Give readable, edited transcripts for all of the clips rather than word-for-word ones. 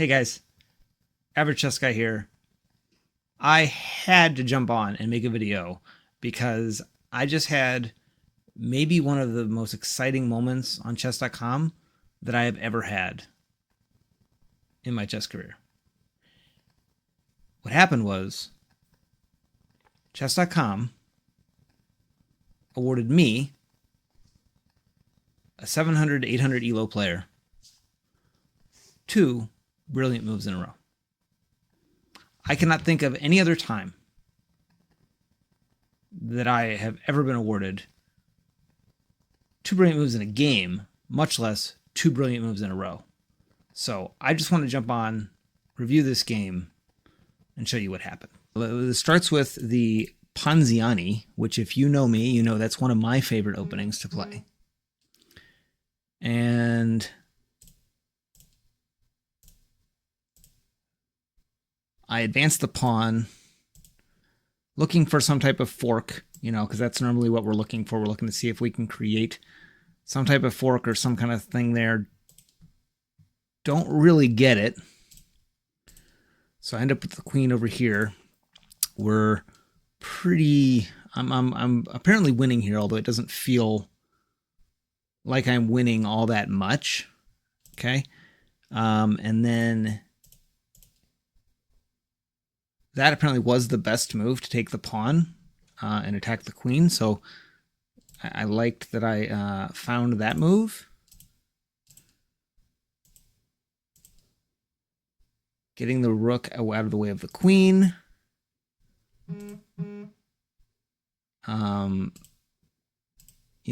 Hey guys, Average Chess Guy here. I had to jump on and make a video because I just had maybe one of the most exciting moments on chess.com that I have ever had in my chess career. What happened was chess.com awarded me, a 700 to 800 ELO player, 2 brilliant moves in a row. I cannot think of any other time that I have ever been awarded 2 brilliant moves in a game, much less 2 brilliant moves in a row. So I just want to jump on, review this game, and show you what happened. It starts with the Ponziani, which if you know me, you know that's one of my favorite openings to play. And I advanced the pawn, looking for some type of fork, because that's normally what we're looking for. We're looking to see if we can create some type of fork or some kind of thing there. Don't really get it. So I end up with the queen over here. We're I'm apparently winning here, although it doesn't feel like I'm winning all that much. Okay. And then that apparently was the best move, to take the pawn and attack the queen. So I liked that I found that move. Getting the rook out of the way of the queen.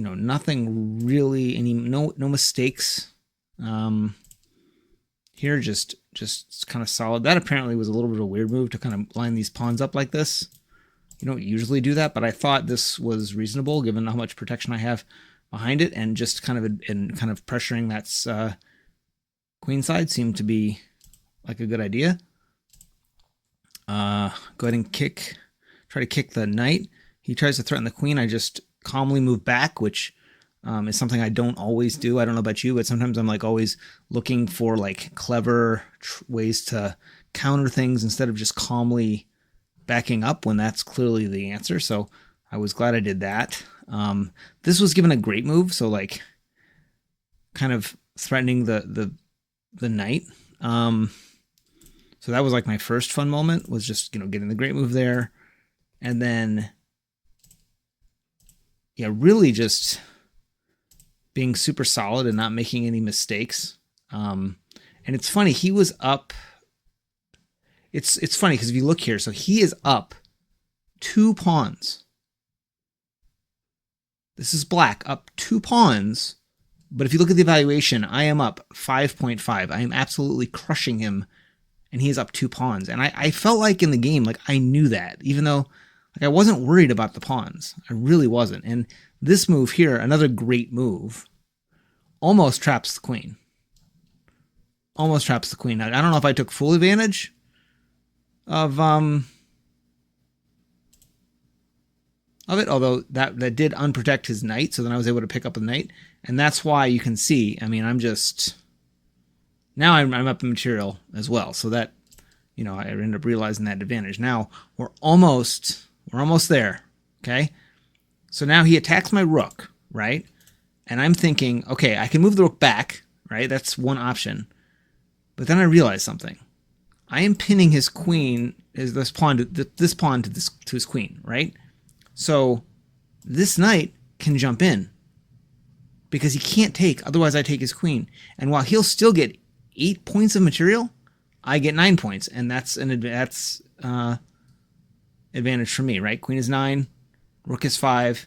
Nothing really, no mistakes. Here, just kind of solid. That apparently was a little bit of a weird move, to kind of line these pawns up like this. You don't usually do that, but I thought this was reasonable given how much protection I have behind it, and just kind of pressuring that queen side seemed to be like a good idea. Go ahead and try to kick the knight. He tries to threaten the queen. I just calmly move back, which is something I don't always do. I don't know about you, but sometimes I'm always looking for clever ways to counter things instead of just calmly backing up when that's clearly the answer. So I was glad I did that. This was given a great move, so kind of threatening the knight. So that was my first fun moment, was just getting the great move there, and then really just being super solid and not making any mistakes. And it's funny, he was up. It's funny because if you look here, so he is up 2 pawns. This is black, up 2 pawns. But if you look at the evaluation, I am up 5.5. I am absolutely crushing him, and he is up 2 pawns. And I felt like in the game, I knew that, even though I wasn't worried about the pawns. I really wasn't. And this move here, another great move, almost traps the queen. Almost traps the queen. Now, I don't know if I took full advantage of it, although that did unprotect his knight, so then I was able to pick up the knight. And that's why you can see, I'm just, now I'm up in material as well. So that, I ended up realizing that advantage. Now we're almost there. Okay. So now he attacks my rook, right? And I'm thinking, okay, I can move the rook back, right? That's one option. But then I realized something. I am pinning his queen, this pawn to his queen, right? So this knight can jump in because he can't take, otherwise I take his queen. And while he'll still get 8 points of material, I get 9 points, and that's advantage for me, right? Queen is 9, rook is 5,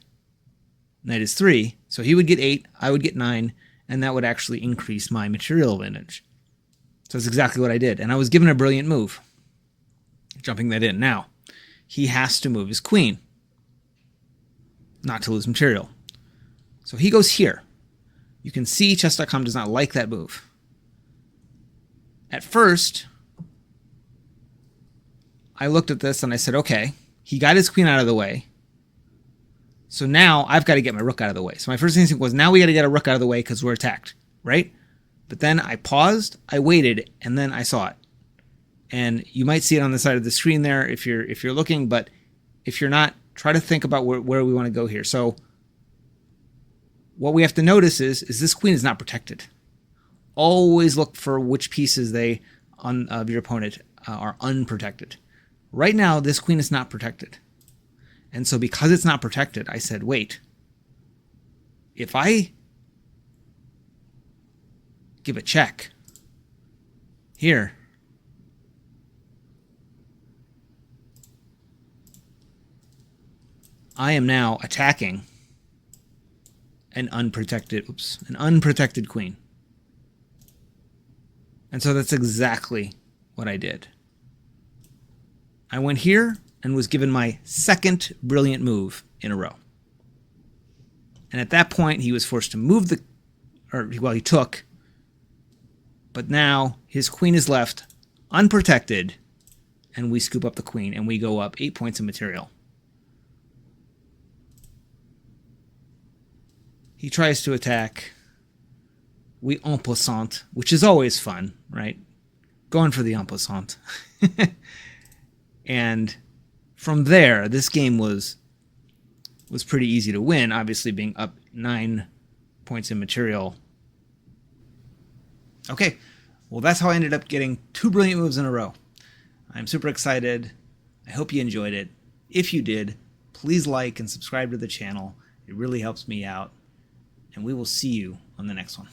knight is 3. So he would get 8, I would get 9, and that would actually increase my material advantage. So that's exactly what I did. And I was given a brilliant move, jumping that in. Now, he has to move his queen, not to lose material. So he goes here. You can see chess.com does not like that move. At first, I looked at this and I said, okay, he got his queen out of the way. So now I've got to get my rook out of the way. So my first instinct was, now we got to get a rook out of the way because we're attacked, right? But then I paused, I waited, and then I saw it. And you might see it on the side of the screen there if you're looking, but if you're not, try to think about where we want to go here. So what we have to notice is this queen is not protected. Always look for which pieces of your opponent are unprotected. Right now, this queen is not protected. And so because it's not protected, I said, wait, if I give a check here, I am now attacking an unprotected queen. And so that's exactly what I did. I went here and was given my second brilliant move in a row. And at that point, he was forced to move he took, but now his queen is left unprotected, and we scoop up the queen, and we go up 8 points of material. He tries to attack. We en passant, which is always fun, right? Going for the en passant. And from there, this game was pretty easy to win, obviously being up 9 points in material. Okay, well, that's how I ended up getting 2 brilliant moves in a row. I'm super excited. I hope you enjoyed it. If you did, please like and subscribe to the channel. It really helps me out. And we will see you on the next one.